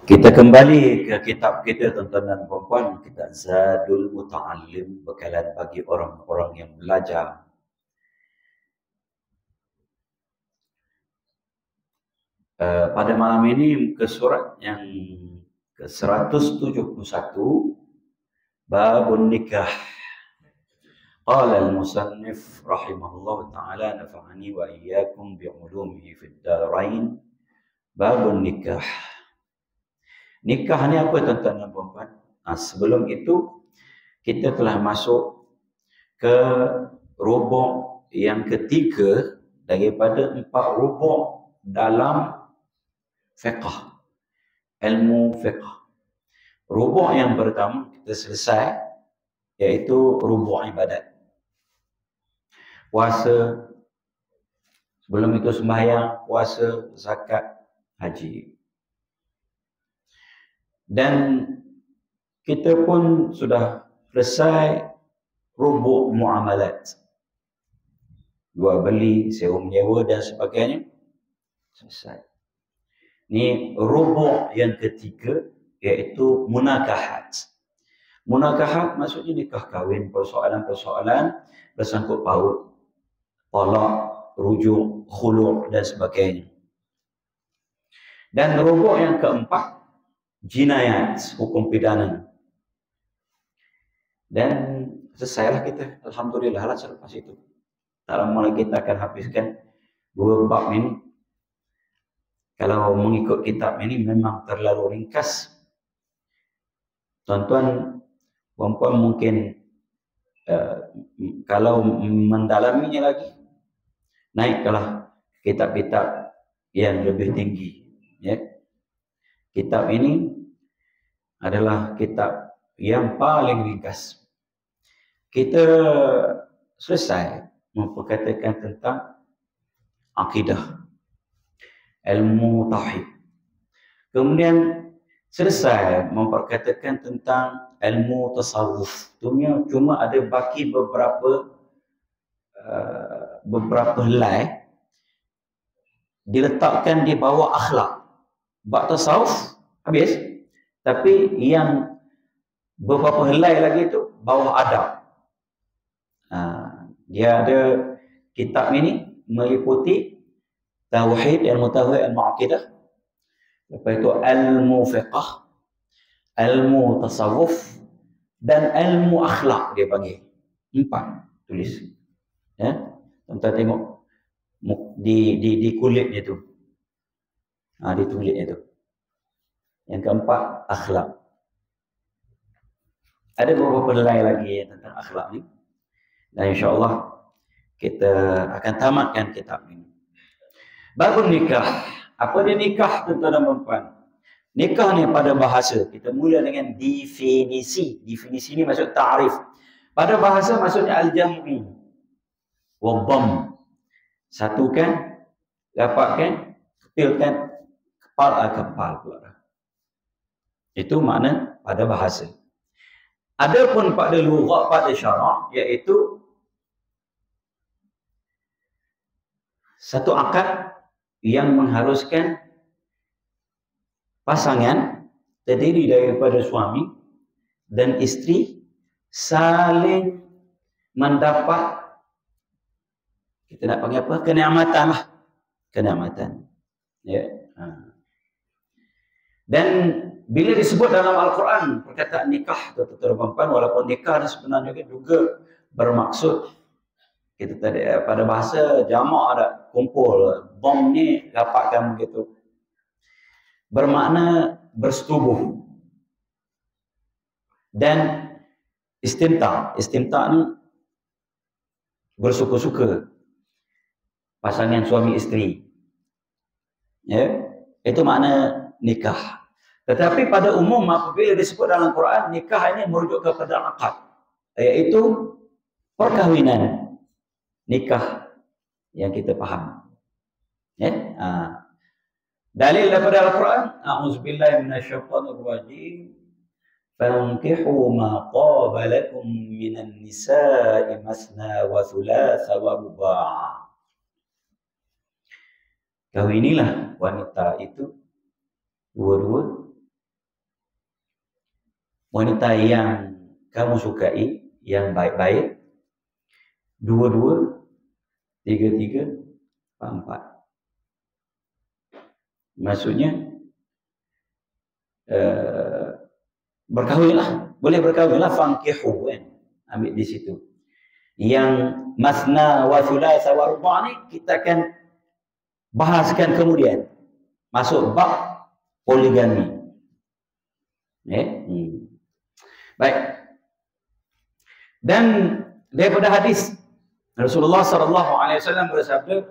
Kita kembali ke kitab kita, tuan-tuan dan puan-puan, kitab Zadul Muta'allim, bekalan bagi orang-orang yang belajar. Pada malam ini ke surat yang ke-171, Babun Nikah. Qala al-musannif rahimahullah ta'ala nafa'ani wa iyyakum bi'ulumihi fid darain. Babun Nikah. Nikah ni apa, tuan-tuan dan puan-puan? Sebelum itu kita telah masuk ke rubuk yang ketiga daripada 4 rubuk dalam fiqh, ilmu fiqh. Rubuk yang pertama kita selesai, iaitu rubuk ibadat. Puasa, sebelum itu sembahyang, puasa, zakat, haji. Dan kita pun sudah selesai rubuk muamalat, jual beli, sewa menyewa dan sebagainya, selesai. Ini rubuk yang ketiga, iaitu munakahat. Munakahat maksudnya nikah kahwin, persoalan-persoalan bersangkut paut, talak, rujuk, khulu' dan sebagainya. Dan rubuk yang keempat, jinayat, hukum pidana. Dan selesailah kita, alhamdulillah lah selepas itu. Tak lama lagi kita akan habiskan 2 bab ini. Kalau mengikut kitab ini memang terlalu ringkas. Tuan-tuan, puan-puan mungkin kalau mendalaminya lagi, naiklah kitab-kitab yang lebih tinggi. Ya. Kitab ini adalah kitab yang paling ringkas. Kita selesai memperkatakan tentang akidah, ilmu tauhid. Kemudian selesai memperkatakan tentang ilmu tasawuf. Cuma ada baki beberapa helai diletakkan di bawah akhlak. Bab tasawuf habis, tapi yang beberapa helai lagi itu bawah adab. Dia ada kitab ini meliputi tauhid, ilmu tauhid, ilmu akidah, lepas itu ilmu fiqh, ilmu tasawuf, dan ilmu akhlak dia panggil. 4 tulis. Ya, tuan-tuan tengok di kulitnya tu. Di kulitnya tu. Yang keempat, akhlak. Ada beberapa helai lagi tentang akhlak ni. Dan insya-Allah kita akan tamatkan kitab ini. Babun nikah. Apa dia nikah, tuan-tuan dan puan-puan? Nikah ni pada bahasa, kita mula dengan definisi. Definisi ni maksud ta'rif. Pada bahasa maksudnya al-jam'i wa dhamm. Satukan, dapatkan, kepilkan, kepal pula. Itu makna pada bahasa. Adapun pada lughat, pada syarak, iaitu satu akad yang mengharuskan pasangan terdiri daripada suami dan isteri saling mendapat, kita nak panggil apa? Kenikmatan lah. Kenikmatan. Ya. Dan bila disebut dalam Al-Quran perkataan nikah, tuan-tuan, walaupun nikah sebenarnya juga bermaksud, kita tadi pada bahasa jamak ada kumpul, bom ni dapatkan begitu, bermakna bersetubuh. Dan istimta' ni bersuka-suka pasangan suami isteri. Ya, itu makna nikah. Tetapi pada umum apabila disebut dalam Quran, nikah ini merujuk kepada akad, iaitu perkahwinan. Nikah yang kita faham. Ya? Dalil daripada Al-Quran, a'udzubillahi minasyaitonir rajim. Fankihu ma qaba lakum minan nisa'i masna wa thulatha wa ruba'. Kawinilah wanita itu dua-dua wanita yang kamu sukai, yang baik-baik, 2-2, 3-3, 4. Maksudnya berkahwinlah, boleh berkahwinlah, fankihu kan, ambil di situ. Yang masna wa thulatha wa ruba' ni kita akan bahaskan kemudian, masuk bab poligami. Baik. Dan daripada hadis Rasulullah sallallahu alaihi wasallam bersabda,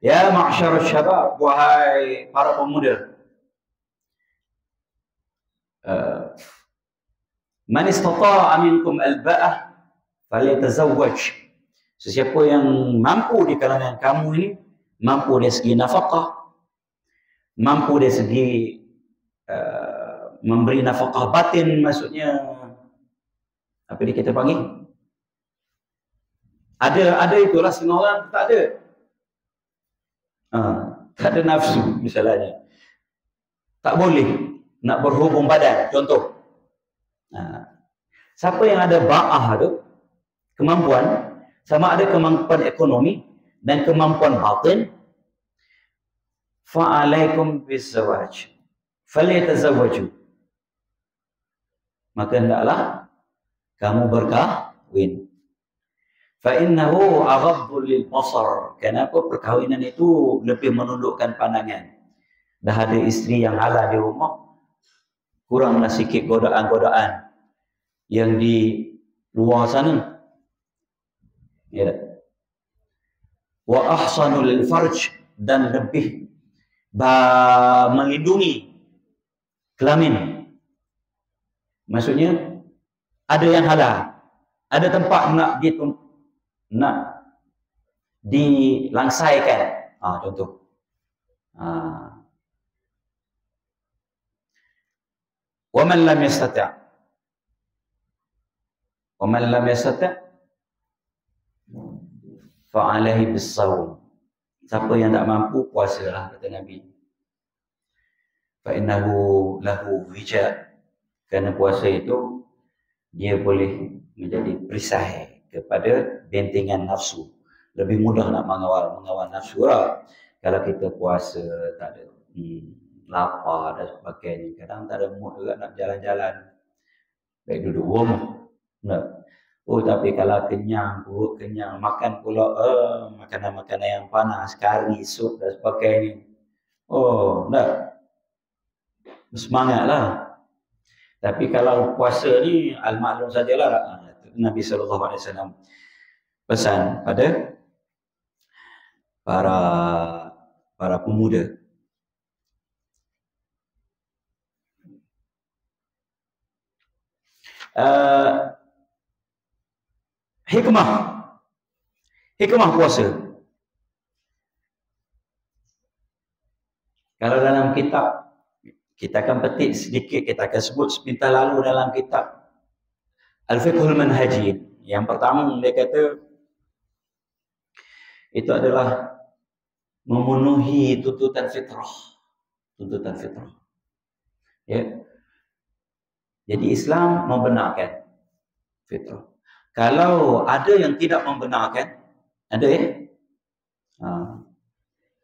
ya ma'syarus syabab, wahai para pemuda, man istata'a minkum alba'ah falyatazawwaj. Sesiapa yang mampu di kalangan kamu ini, mampu dari segi nafkah, mampu dari segi memberi nafkah batin, maksudnya apa dia kita panggil? Ada itulah, setengah orang tak ada. Tak ada nafsu misalnya. Tak boleh nak berhubung badan, contoh. Siapa yang ada ba'ah tu, kemampuan, sama ada kemampuan ekonomi dan kemampuan batin, fa'alaikum bizawaj, falyatazawwaju, maka hendaklah kamu berkahwin. Fa'innahu aghaddu lil basar. Kenapa? Perkahwinan itu lebih menundukkan pandangan. Dah ada isteri yang halal di rumah, kuranglah sikit godaan-godaan yang di luar sana. Ya. Wa ahsanu lil farj, dan lebih melindungi kelamin. Maksudnya ada yang halal, ada tempat nak dilangsaikan. Contoh. Wa man lam yastati'. Wa man lam yastati' fa 'alaihi bis-shawm. Siapa yang tak mampu, puasalah, kata Nabi. Fa innahu lahu wija'. Kerana puasa itu dia boleh menjadi perisai kepada bentengan nafsu. Lebih mudah nak mengawal nafsu lah. Kalau kita puasa tak ada lapar dan sebagainya, kadang tak ada mood juga nak jalan-jalan, baik duduk rumah. Tapi kalau kenyang, perut kenyang, makan pula makanan-makanan yang panas, kari, sup dan sebagainya, bersemangatlah. Tapi kalau puasa ni al-maklum sajalah, Nabi sallallahu alaihi wasallam pesan pada para pemuda. Hikmah puasa. Kalau dalam kitab, kita akan petik sedikit, kita akan sebut sepintas lalu dalam kitab Al-Fiqhul Manhaji. Yang pertama dia kata itu adalah memenuhi tuntutan fitrah. Tuntutan fitrah. Ya. Jadi Islam membenarkan fitrah. Kalau ada yang tidak membenarkan, ada ya?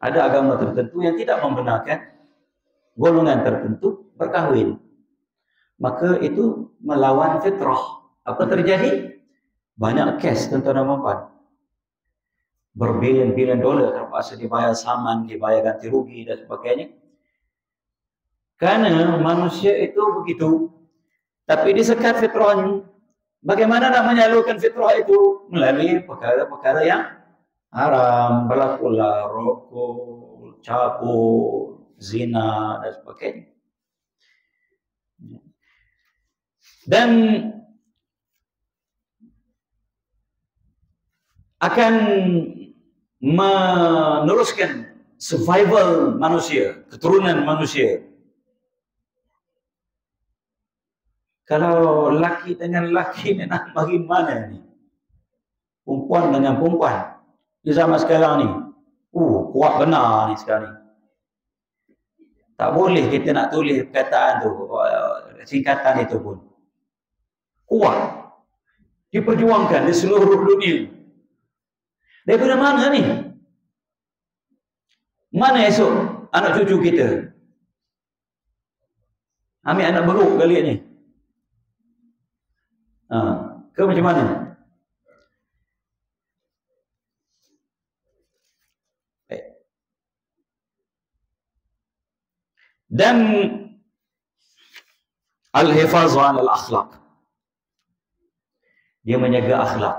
Ada agama tertentu yang tidak membenarkan golongan tertentu berkahwin, maka itu melawan fitrah. Apa terjadi? Banyak kes, tuan-tuan dan puan, berbilion-bilion dolar terpaksa dibayar saman, dibayar ganti rugi dan sebagainya, karena manusia itu begitu. Tapi disekat fitrahnya. Bagaimana nak menyalurkan fitrah itu? Melalui perkara-perkara yang haram, berlakulah rokok, cabut, zina dan sebagainya. Dan akan meneruskan survival manusia, keturunan manusia. Kalau laki dengan laki ni nak bagaimana ni? Perempuan dengan perempuan di zaman sekarang ni, kuat benar ni sekarang ni. Tak boleh kita nak tulis perkataan tu, singkatan itu pun. kuat, diperjuangkan di seluruh dunia. Daripada mana ni? Mana esok anak cucu kita? Ambil anak beruk kali ni. Ke macam mana? Dan al-hifaz 'ala al-akhlaq. Dia menjaga akhlak.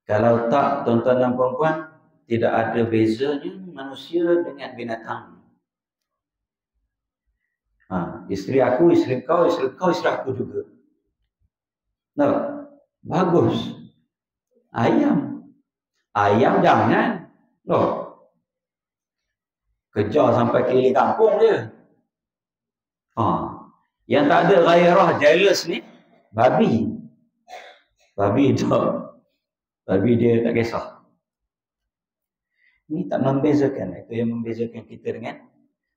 Kalau tak, tuan-tuan dan puan-puan, tidak ada bezanya manusia dengan binatang. Isteri aku, isteri kau, isteri kau, isteri aku juga. Nah, bagus. Ayam jangan. Kejar sampai keliling kampung je. Yang tak ada gairah, jealous ni, babi. Babi tak. Babi dia tak kisah. Ini tak membezakan. Itu yang membezakan kita dengan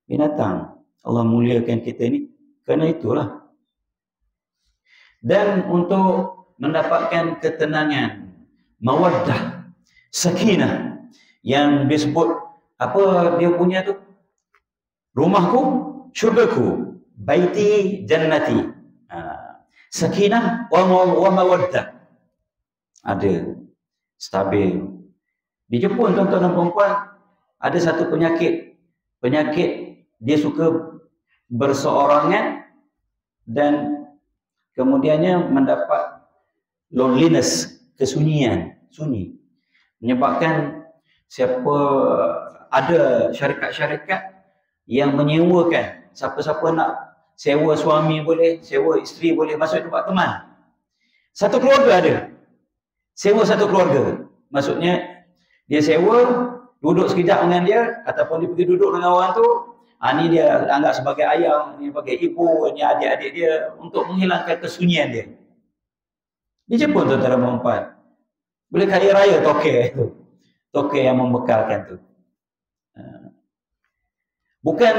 binatang. Allah muliakan kita ni kerana itulah. Dan untuk mendapatkan ketenangan, mawaddah, sakinah, yang disebut apa dia punya tu? Rumahku, syurgaku, baiti jannati. Sakinah wa mawaddah. Ada. Stabil. Di Jepun, tuan-tuan dan puan-puan, ada satu penyakit. Penyakit dia suka berseorangan dan kemudiannya mendapat loneliness, kesunyian, sunyi. Menyebabkan ada syarikat-syarikat yang menyewakan, siapa-siapa nak sewa suami boleh, sewa isteri boleh, masuk tempat teman. Satu keluarga ada. Sewa satu keluarga. Maksudnya, dia sewa, duduk sekejap dengan dia, ataupun dia pergi duduk dengan orang tu, ni dia anggap sebagai ayah, ni sebagai ibu, ni adik-adik dia, untuk menghilangkan kesunyian dia. Di Jepun, tuan-tuan dan puan-puan, boleh kaya raya tokek tu. Tokek yang membekalkan tu. Bukan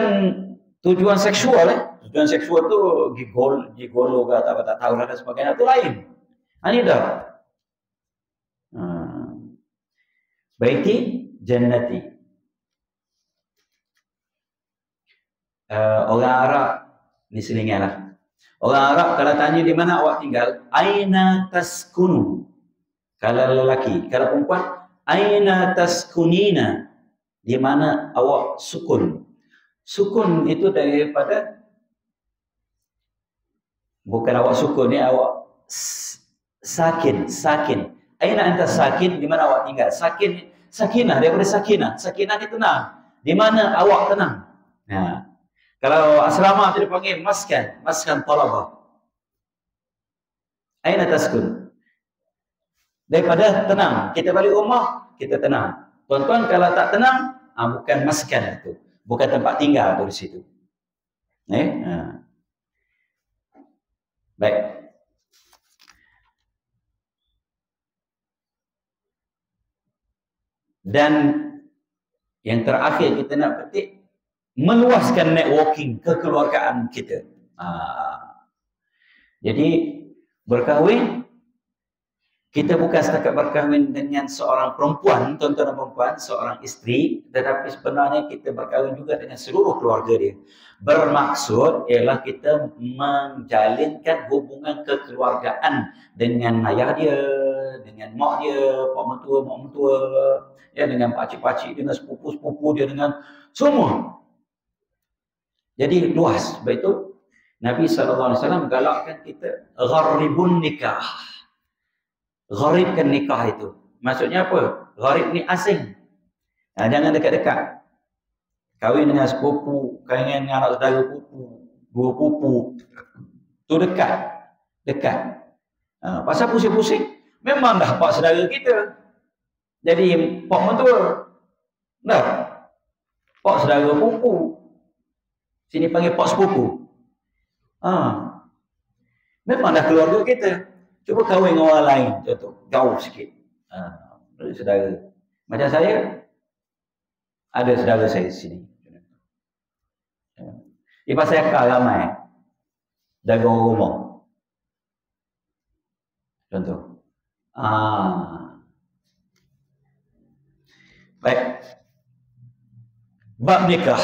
tujuan seksual. Tujuan seksual tu gigolo ke tak tahu dan sebagainya, tu lain. Ini dah. Baiti jannati. Orang Arab ni selinganlah. Orang Arab kalau tanya di mana awak tinggal, aina taskunu. Kalau lelaki, kalau perempuan, aina taskunina. Di mana awak sukun. Sukun itu daripada, bukan awak sukun ni, awak sakin. Aina anta sakin, di mana awak tinggal. Sakinah, daripada sakinah. Sakinah ni tenang. Di mana awak tenang. Kalau asrama itu dipanggil maskan talabah. Aina taskun. Daripada tenang. Kita balik rumah, kita tenang. Tuan-tuan kalau tak tenang, bukan maskan itu. Bukan tempat tinggal tu di situ. Baik. Dan yang terakhir kita nak petik, meluaskan networking kekeluargaan kita. Jadi berkahwin, kita bukan setakat berkahwin dengan seorang perempuan, tuan-tuan dan puan-puan, seorang isteri, tetapi sebenarnya kita berkahwin juga dengan seluruh keluarga dia. Bermaksud ialah kita menjalinkan hubungan kekeluargaan dengan ayah dia, dengan mak dia, pak mentua, ya, dengan pakcik-pakcik, dengan sepupu-sepupu dia, dengan semua. Jadi luas. Sebab itu Nabi SAW galakkan kita gharibun nikah. Gharibkan nikah itu. Maksudnya apa? Gharib ni asing. Jangan dekat-dekat. Kahwin dengan sepupu, kahwin dengan anak saudara pupu, dua pupu. Tu dekat. Pasal pusing-pusing, memang dah pak saudara kita. Jadi pak mentua. Dah. Pak saudara pupu. Sini panggil pak sepupu. Memang dah keluarga kita. Cuba kahwin dengan orang lain, contoh, jauh sikit. Saudara. Macam saya, ada saudara saya di sini. Di pasal akal ramai. Jaga orang rumah. Contoh. Baik. Bab nikah.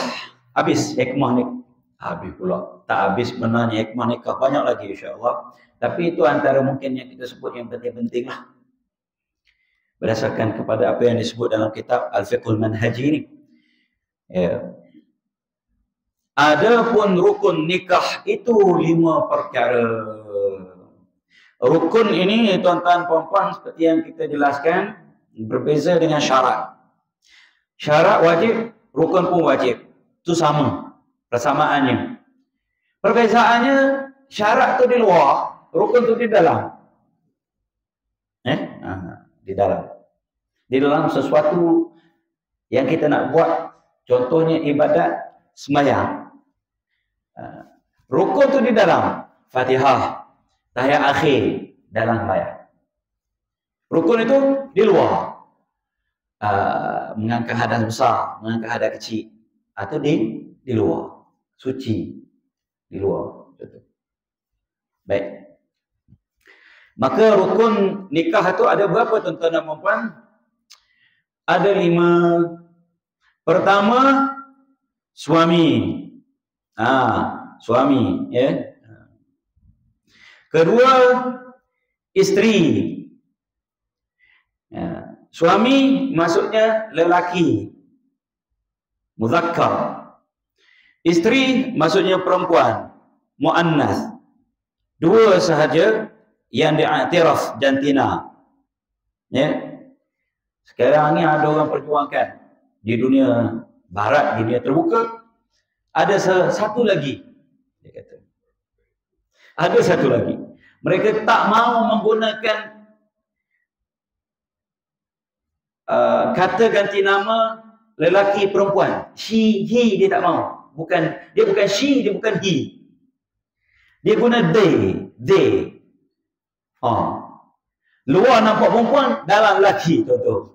Habis hikmah nikah. Habis pula. Tak habis sebenarnya hikmah nikah. Banyak lagi insya-Allah. Tapi itu antara mungkin yang kita sebut yang penting-penting lah. Berdasarkan kepada apa yang disebut dalam kitab Al-Fiqhul Manhaji ini. Ya. Adapun rukun nikah itu 5 perkara. Rukun ini tuan-tuan puan-puan seperti yang kita jelaskan berbeza dengan syarat. Syarat wajib, rukun pun wajib. Itu sama persamaannya. Perbezaannya syarat tu di luar, rukun tu di dalam. Di dalam. Di dalam sesuatu yang kita nak buat, contohnya ibadat sembahyang. Rukun tu di dalam, Fatihah, tahiyat akhir dalam sembahyang. Rukun itu di luar. Mengangkat hadas besar, mengangkat hadas kecil, atau di luar, suci di luar. Baik. Maka rukun nikah itu ada berapa tuan-tuan dan puan-puan? Ada 5. Pertama, suami. Suami, ya. Kedua, isteri. Ya. Suami maksudnya lelaki, muzakkar. Isteri maksudnya perempuan, muannas. 2 sahaja yang diiktiraf jantina. Ya. Sekarang ni ada orang perjuangkan di dunia barat, dunia terbuka, ada satu lagi. Dia kata. Ada satu lagi. Mereka tak mau menggunakan kata ganti nama lelaki perempuan. She, he, dia tak mau. Dia bukan she, dia bukan he. Dia guna they. Luar nampak perempuan, dalam lelaki, contoh.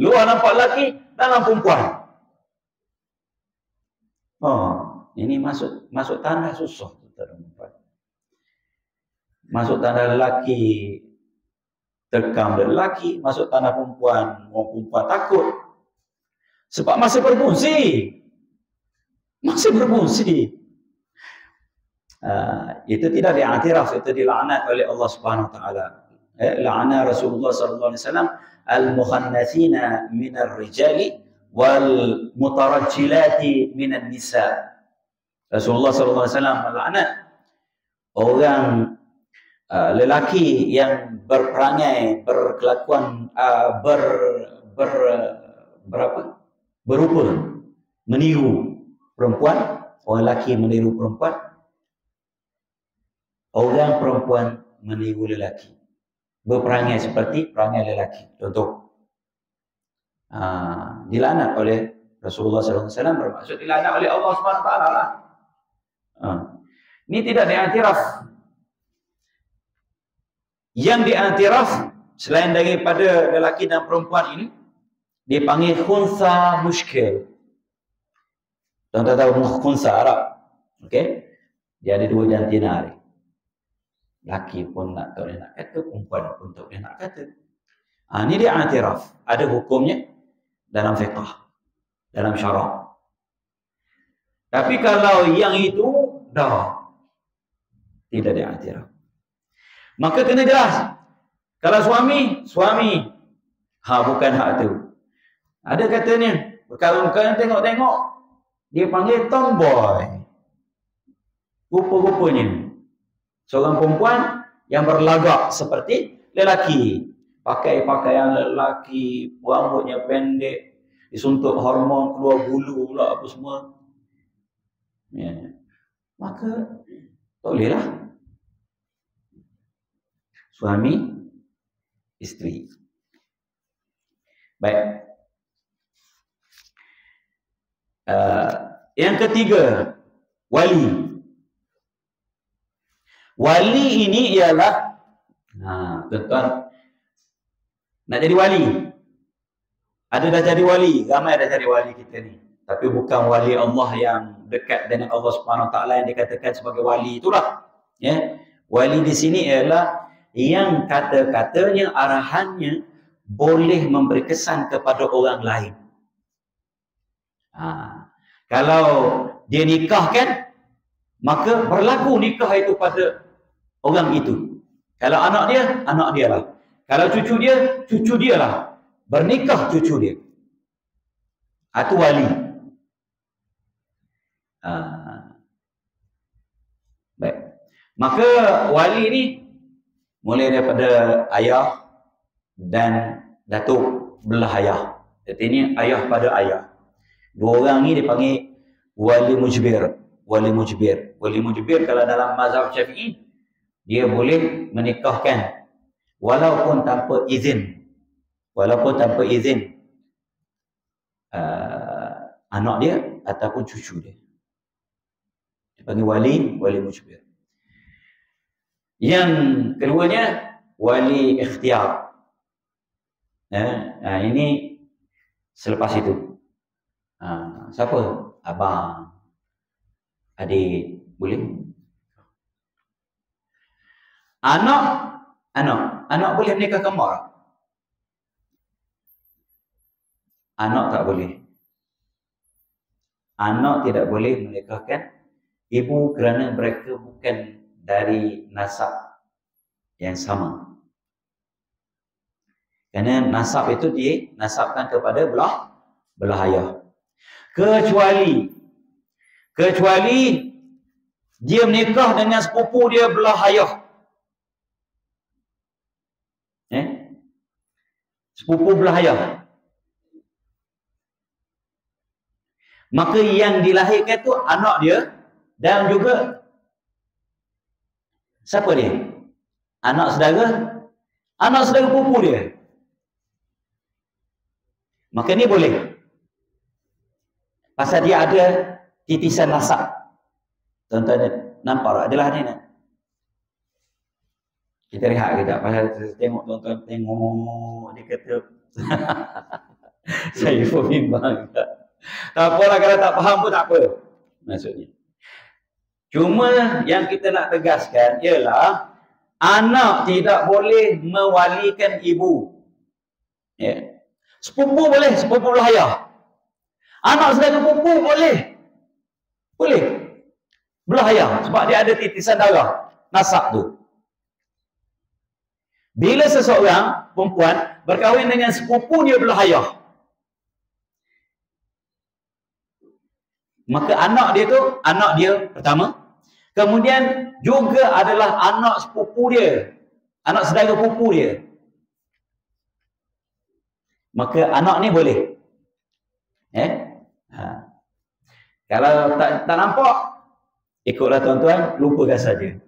Luar nampak lelaki, dalam perempuan. Ini masuk tanah susah. Masuk tanah lelaki, terkam lelaki, masuk tanah perempuan, orang perempuan takut. Sebab masih berfungsi. Itu tidak diiktiraf, itu dilaknat oleh Allah Subhanahu wa taala. La'ana Rasulullah sallallahu alaihi wasallam al-mukhannathina minar rijali wal mutarajjilati minan nisa. Rasulullah sallallahu alaihi wasallam melaknat orang lelaki yang berperangai, berkelakuan, berupa meniru perempuan, orang lelaki meniru perempuan, orang perempuan meniru lelaki, berperangai seperti perangai lelaki. Contoh, dilaknat oleh Rasulullah SAW, bermaksud dilaknat oleh Allah SWT lah. Ini tidak diiktiraf. Yang diiktiraf selain daripada lelaki dan perempuan ini dipanggil khunsa muskil. Tuan-tuan tahu khunsa Arab, okey? Dia ada 2 jantina. Laki pun nak tahu dia nak kata, perempuan pun tahu dia nak kata. Ini dia iktiraf. Ada hukumnya dalam fiqh, dalam syarak. Tapi kalau yang itu dah tidak diiktiraf, maka kena jelas. Kalau suami, bukan hak tu. Ada katanya, kalau kalian tengok-tengok, dia panggil tomboy. Rupa-rupanya seorang perempuan yang berlagak seperti lelaki, pakai pakaian lelaki, rambutnya pendek, disuntuk hormon, keluar bulu pula apa semua. Ya. Maka tak bolehlah. Suami, isteri. Baik. Yang ketiga, wali. Wali ini ialah, tuan-tuan nak jadi wali. Ada dah jadi wali, ramai dah jadi wali kita ni. Tapi bukan wali Allah yang dekat dengan Allah Subhanahu Wa Taala yang dikatakan sebagai wali itulah. Ya. Wali di sini ialah yang kata-katanya, arahannya boleh memberi kesan kepada orang lain. Kalau dia nikahkan, maka berlaku nikah itu pada orang itu. Kalau anak dia lah. Kalau cucu dia lah. Bernikah cucu dia. Itu wali. Baik. Maka wali ni mulai daripada ayah dan datuk belah ayah. Jadi ini ayah pada ayah. Dua orang ni dipanggil wali mujbir. Wali mujbir. Wali mujbir kalau dalam mazhab Syafi'i, dia boleh menikahkan walaupun tanpa izin. Walaupun tanpa izin anak dia ataupun cucu dia. Dipanggil wali mujbir. Yang keduanya wali ikhtiar. Ini selepas itu. Siapa? Abang, adik, boleh? Anak boleh menikahkan mak? Anak tak boleh. Anak tidak boleh menikahkan ibu kerana mereka bukan dari nasab yang sama. Kerana nasab itu dinasabkan kepada belah ayah. Kecuali dia menikah dengan sepupu dia belah ayah. Sepupu belah ayah. Maka yang dilahirkan tu anak dia dan juga siapa dia? Anak saudara pupu dia. Maka ni boleh. Pasal dia ada titisan nasab. Tuan-tuan nampak adalah ni nak. Kita rehat kejap pasal tengok tuan-tuan tengok dia kata saya pun bimbang. Tak apalah, kalau tak faham pun tak apa maksudnya. Cuma yang kita nak tegaskan ialah anak tidak boleh mewalikan ibu. Sepupu boleh, sepupu belah ayah. Anak saudara pupu boleh. Belah ayah sebab dia ada titisan darah, nasab tu. Bila seseorang perempuan berkahwin dengan sepupunya belah ayah, maka anak dia pertama, kemudian juga adalah anak sepupu dia, anak saudara pupu dia. Maka anak ni boleh. Kalau tak nampak, ikutlah tuan-tuan, lupakan saja.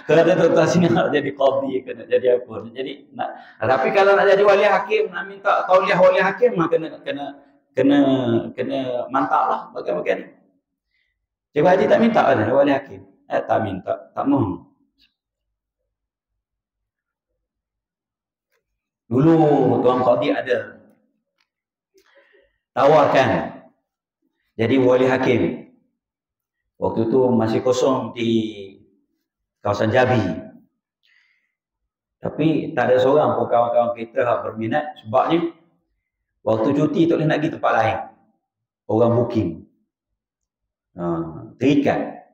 Kalau tuan-tuan sini nak jadi qadhi ke nak jadi apa, tapi kalau nak jadi wali hakim, nak minta tauliah wali hakim, maka kena mantap lah bagian-bagian ni. Cikgu Haji tak minta kan wali hakim? Tak minta, tak mahu. Dulu tuan qadhi ada tawarkan jadi wali hakim. Waktu tu masih kosong di kawasan Jabi. Tapi tak ada seorang pun kawan-kawan kita yang berminat, sebabnya waktu cuti tak boleh nak pergi tempat lain. Orang booking. Terikat.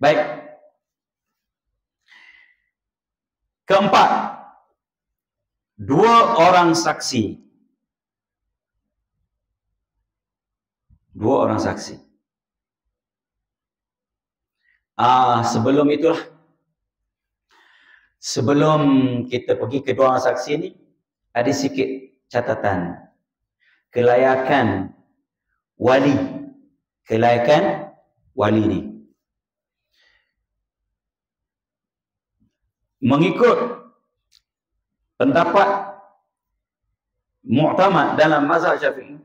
Baik. Keempat, dua orang saksi. Sebelum itulah, sebelum kita pergi ke dua orang saksi ni, ada sikit catatan. Kelayakan wali ni. Mengikut pendapat mu'tamad dalam mazhab Syafi'i,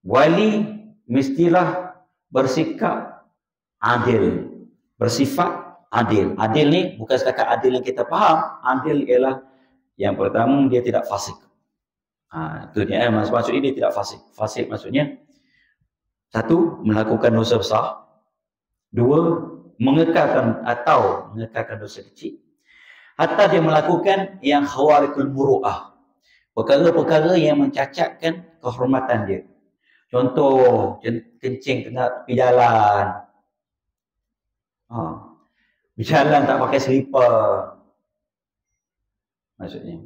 wali mestilah bersifat adil. Adil ni bukan setakat adil yang kita faham. Adil ialah yang pertama, dia tidak fasik. Itu dia maksudnya dia tidak fasik. Fasik maksudnya Satu, melakukan dosa besar. Dua, mengekalkan dosa kecil. Hatta dia melakukan yang khawariqul muru'ah, perkara-perkara yang mencacatkan kehormatan dia. Contoh, kencing kena tepi jalan. Berjalan tak pakai selipar. Maksudnya.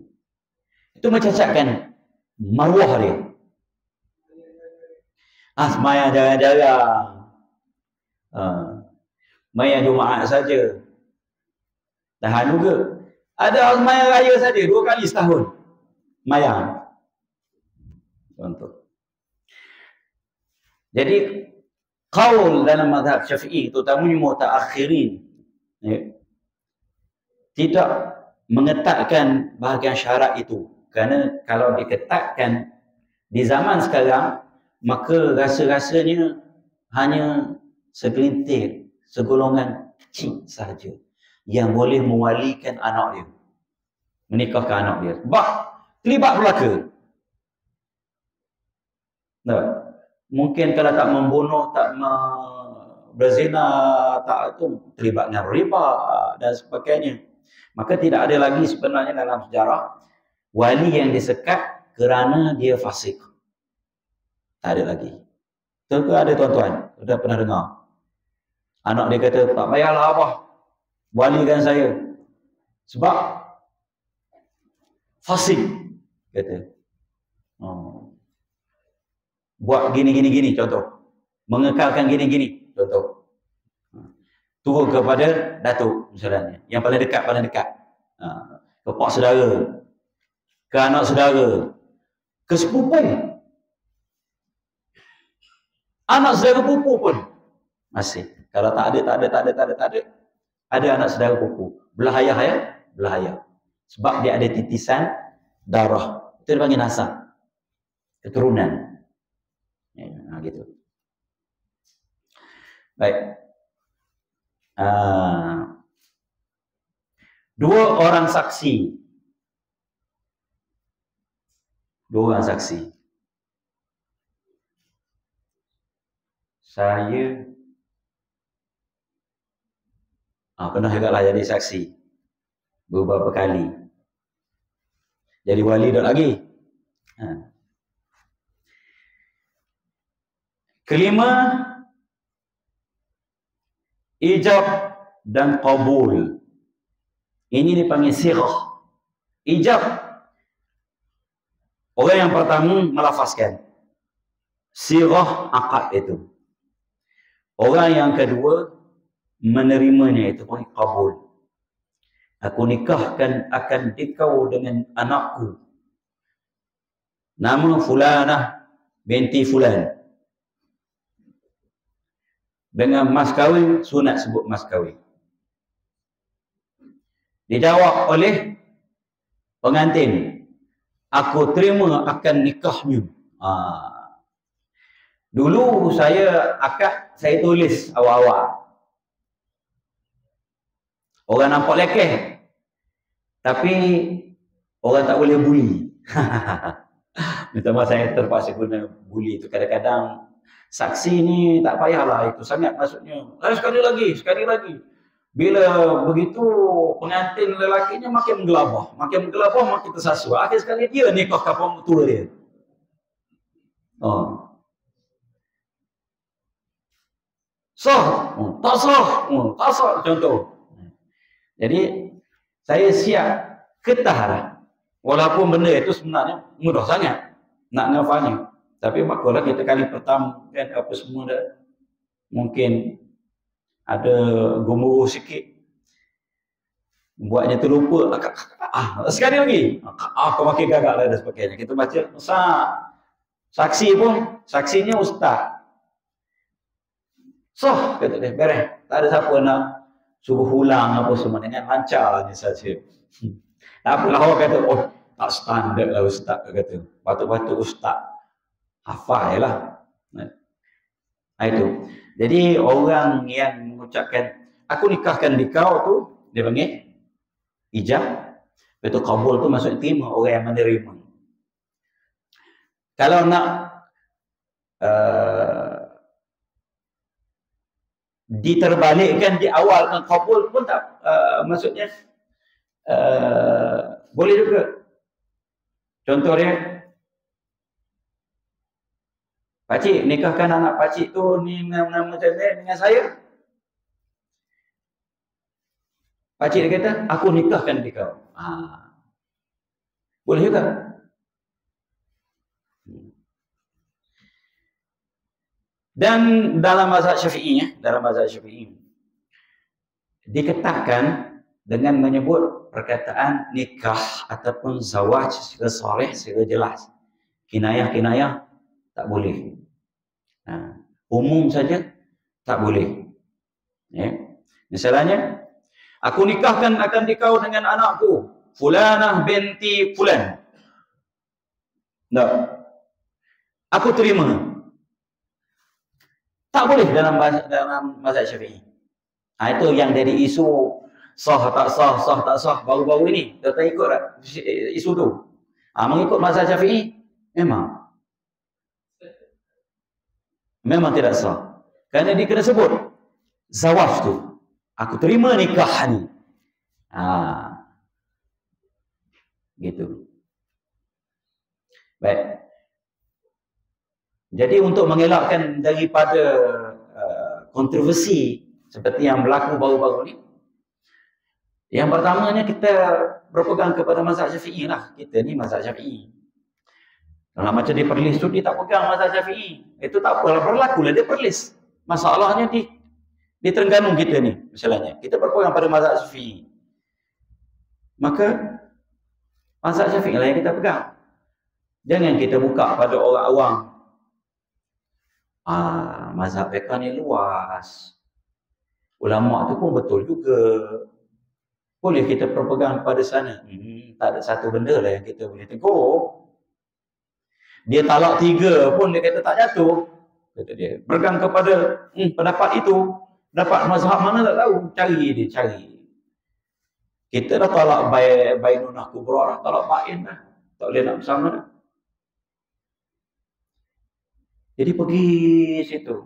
Itu mencacatkan maruah dia. Semayang jarang-jarang. Mayang Jumaat saja. Tahan juga. Ada semayang raya saja 2 kali setahun. Mayang. Contoh. Jadi qaul dalam mazhab Syafi'i, terutamanya mutaakhirin, tidak mengetatkan bahagian syarat itu. Kerana kalau diketatkan di zaman sekarang, maka rasa-rasanya hanya segelintir, segolongan kecil sahaja yang boleh mewalikan anak dia, menikahkan anak dia. Sebab terlibat belaka. Tak. Mungkin kalau tak membunuh, tak berzina, tak itu terlibat dengan riba dan sebagainya. Maka tidak ada lagi sebenarnya dalam sejarah wali yang disekat kerana dia fasik. Tak ada lagi. Betul ke ada tuan-tuan? Sudah pernah dengar? Anak dia kata, tak payahlah abah walikan saya. Sebab fasik. Kata. Buat gini, contoh. Mengekalkan gini, contoh. Turun kepada datuk misalnya. Yang paling dekat. Ke pak saudara. Ke anak saudara. Ke sepupu. Anak saudara pupu pun masih. Kalau tak ada. Ada anak saudara pupu. Belah ayah. Sebab dia ada titisan darah. Itu dipanggil nasab. Keturunan. Gitu. Baik. 2 orang saksi. Saya pernah juga lah jadi saksi beberapa kali. Jadi wali dah lagi. Kelima, ijab dan qabul. Ini dipanggil sirah. Ijab, orang yang pertama melafazkan. Sirah akad itu. Orang yang kedua menerimanya, itu panggil qabul. Aku nikahkan akan dikau dengan anakku. Nama fulanah binti fulan. Dengan mas kahwin, sunat sebut mas kahwin. Dijawab oleh pengantin, aku terima akan nikahnya. Dulu akad saya tulis awal-awal. Orang nampak lekeh, tapi orang tak boleh bully. Minta maaf, saya terpaksa guna bully itu. Kadang-kadang saksi ni tak payahlah itu sangat, maksudnya. Sekali lagi. Bila begitu pengantin lelakinya makin menggelabah, makin tersasu. Akhir sekali dia nikah kapal tua dia. Tak sah, contoh. Jadi saya siap ketahlah. Walaupun benda itu sebenarnya mudah sangat nak ngafalnya. Tapi maklulah kita kali pertama kan apa semua dah mungkin ada gemuruh sikit. Buatnya terlupa. Sekali lagi. Kau makin gagal lah dan sebagainya. Kita baca saksinya ustaz. Kata dia, beres. Tak ada siapa nak suruh ulang apa semua, dengan lancarnya saja. Tak apalah orang kata, tak standard lah ustaz, kata. Patut-patut ustaz hafal lah. Itu. Jadi orang yang mengucapkan aku nikahkan dikau tu, dia panggil ijab. Betul, qabul tu maksud terima, orang yang menerima. Kalau nak diterbalikkan di awal kan kabul pun tak, maksudnya boleh juga. Contoh dia, pakcik nikahkan anak pakcik tu ni nama dengan saya. Pakcik dia kata, aku nikahkan dia kau. Boleh juga. Dan dalam mazhab Syafi'i, diketatkan dengan menyebut perkataan nikah ataupun zawaj secara sharih, secara jelas. Kinayah-kinayah tak boleh. Umum saja tak boleh. Misalnya, aku nikahkan akan dikau dengan anakku, Fulanah binti Fulan. Tak. Aku terima. Tak boleh dalam mazhab Syafi'i. Itu yang jadi isu sah tak sah baru-baru ini. Tak ikut isu tu. Mengikut mazhab Syafi'i memang tidak sah. Kerana dia kena sebut zawaj tu. Aku terima nikah ni. Gitu. Baik. Jadi untuk mengelakkan daripada kontroversi seperti yang berlaku baru-baru ni, yang pertamanya kita berpegang kepada mazhab Syafi'i lah. Kita ni mazhab Syafi'i. Kalau macam dia perlis tu, dia tak pegang mazhab Syafi'i. Itu tak apa, berlakulah dia perlis. Masalahnya di Terengganu kita ni, misalnya. Kita berpegang pada mazhab Syafi'i. Maka mazhab Syafi'i lah yang kita pegang. Jangan kita buka pada orang awam. Mazhab fiqh ni luas. Ulama tu pun betul juga. Boleh kita berpegang pada sana. Tak ada satu benda lah yang kita boleh tegur. Dia talak 3 pun dia kata tak jatuh. Kata dia, berpegang kepada pendapat itu. Pendapat mazhab mana tak tahu. Cari. Kita dah talak bainunah kubra dah. Talak bain dah. Tak boleh nak bersama dah. Jadi pergi situ.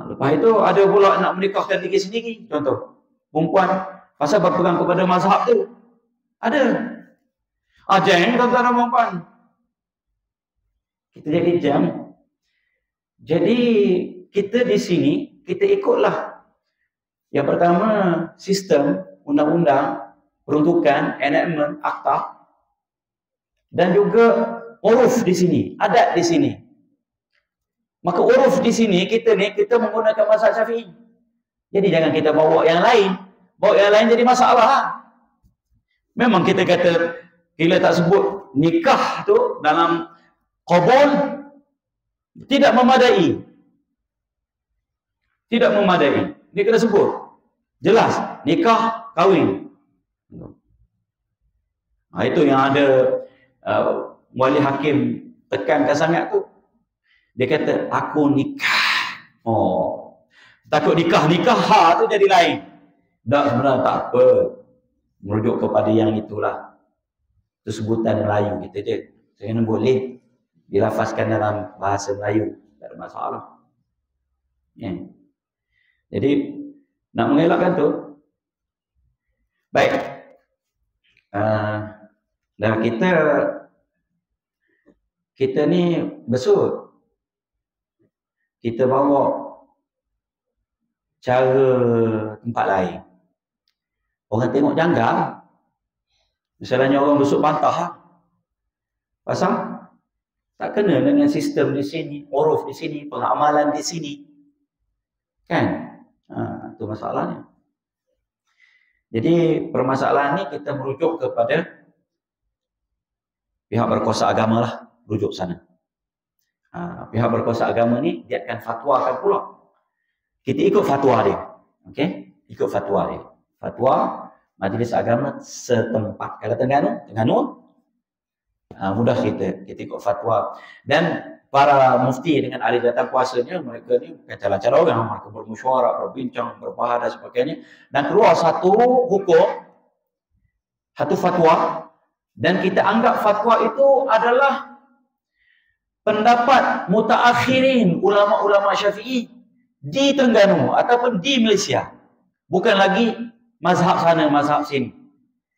Lepas itu ada pula nak menikahkan diri sendiri. Contoh, perempuan pasal berpegang kepada mazhab tu. Ada. Jangan tuan-tuan dan puan. Kita jadi jam. Jadi kita di sini, kita ikutlah. Yang pertama, sistem, undang-undang, peruntukan, enactment, akta. Dan juga uruf di sini, adat di sini. Maka uruf di sini kita menggunakan mazhab Syafi'i. Jadi jangan kita bawa yang lain. Bawa yang lain jadi masalah. Memang kita kata bila tak sebut nikah tu dalam qabul tidak memadai. Tidak memadai. Dia kena sebut. Jelas nikah kahwin. Itu yang ada wali hakim tekankan sangat tu. Dia kata, aku nikah. Takut nikah tu jadi lain. Tak, sebenarnya tak apa. Merujuk kepada yang itulah. Itu sebutan Melayu kita je. Sebenarnya boleh dilafazkan dalam bahasa Melayu. Tak ada masalah. Jadi, nak mengelakkan tu. Baik. Dan kita ni besut. Kita bawa cara tempat lain. Orang tengok janggal. Misalnya orang besuk bantah. Pasal tak kena dengan sistem di sini, uruf di sini, pengamalan di sini. Kan? Itu masalahnya. Jadi permasalahan ni kita merujuk kepada pihak berkuasa agama lah. Rujuk sana. Pihak berkuasa agama ni dia akan fatwakan pula. Kita ikut fatwa dia. Okey? Ikut fatwa dia. Fatwa majlis agama setempat. Kalau Terengganu mudah kita ikut fatwa. Dan para mufti dengan ahli datang kuasanya, mereka ni bukan cara-cara orang, mereka bermusyawarah, berbincang, berbahas dan sebagainya, dan keluar satu hukum, satu fatwa, dan kita anggap fatwa itu adalah pendapat mutaakhirin ulama-ulama Syafi'i di Terengganu ataupun di Malaysia. Bukan lagi mazhab sana, mazhab sini.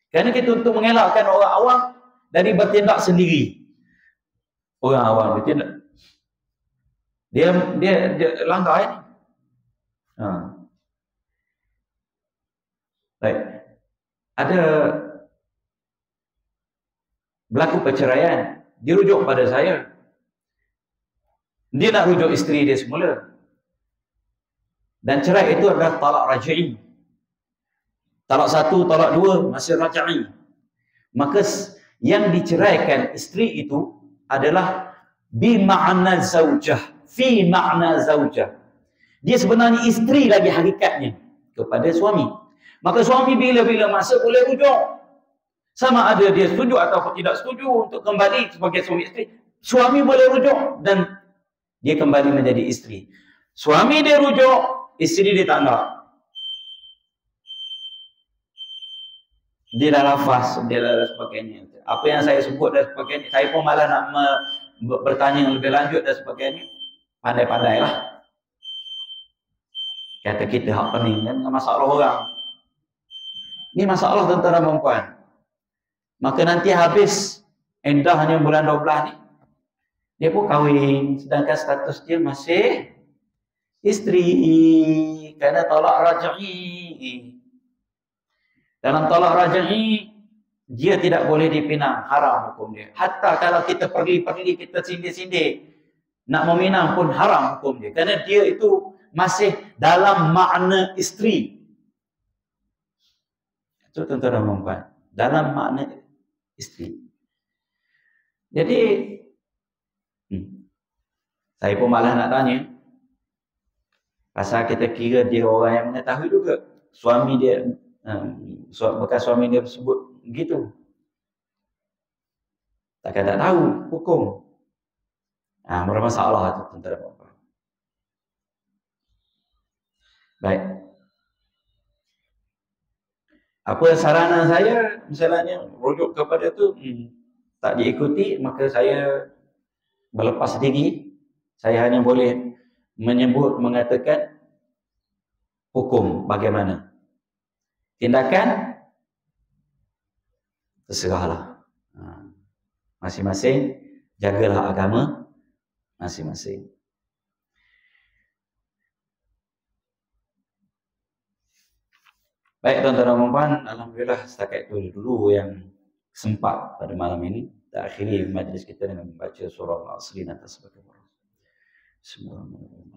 Kerana kita untuk mengelakkan orang awam dari bertindak sendiri. Orang awam bertindak. Dia langgar ini. Baik. Ada berlaku perceraian, dia rujuk pada saya. Dia nak rujuk isteri dia semula. Dan cerai itu adalah talak raj'i. Talak satu, talak dua, masih raj'i. Maka yang diceraikan isteri itu adalah bi ma'na zaujah, fi ma'na zaujah. Dia sebenarnya isteri lagi hakikatnya kepada suami. Maka suami bila-bila masa boleh rujuk. Sama ada dia setuju atau tidak setuju untuk kembali sebagai suami isteri. Suami boleh rujuk dan dia kembali menjadi isteri. Suami dia rujuk, isteri dia tak nak. Dia dah lafaz, dia dah sebagainya. Apa yang saya sebut dan sebagainya, saya pun malah nak bertanya lebih lanjut dan sebagainya. Pandai-pandailah. Kata kita hak pening kan, masalah orang. Ini masalah tentara perempuan. Maka nanti habis endahnya bulan 12 ni, dia pun kahwin, sedangkan status dia masih isteri kerana talak raj'i. Dalam talak raj'i, dia tidak boleh dipinang, haram hukum dia. Hatta kalau kita pergi, kita sindir-sindir, nak meminang pun haram hukum dia. Kerana dia itu masih dalam makna isteri. Itu tuan-tuan dan puan-puan, dalam makna isteri. Jadi, saya pun malah nak tanya, pasal kita kira dia orang yang mengetahui juga. Suami dia, bekas suami dia sebut begitu. Takkan tak tahu hukum. Bermasalah itu tentara perempuan. Baik. Apa saranan saya, misalnya rujuk kepada itu tak diikuti, maka saya berlepas diri. Saya hanya boleh menyebut, mengatakan hukum bagaimana. Tindakan terserahlah. Masing-masing jagalah agama masing-masing. Baik tuan-tuan dan puan, alhamdulillah setakat itu dulu yang sempat pada malam ini. Kita akhiri majlis kita dengan membaca surah Al-Asr atas sebagai berikut. Bismillahirrahmanirrahim.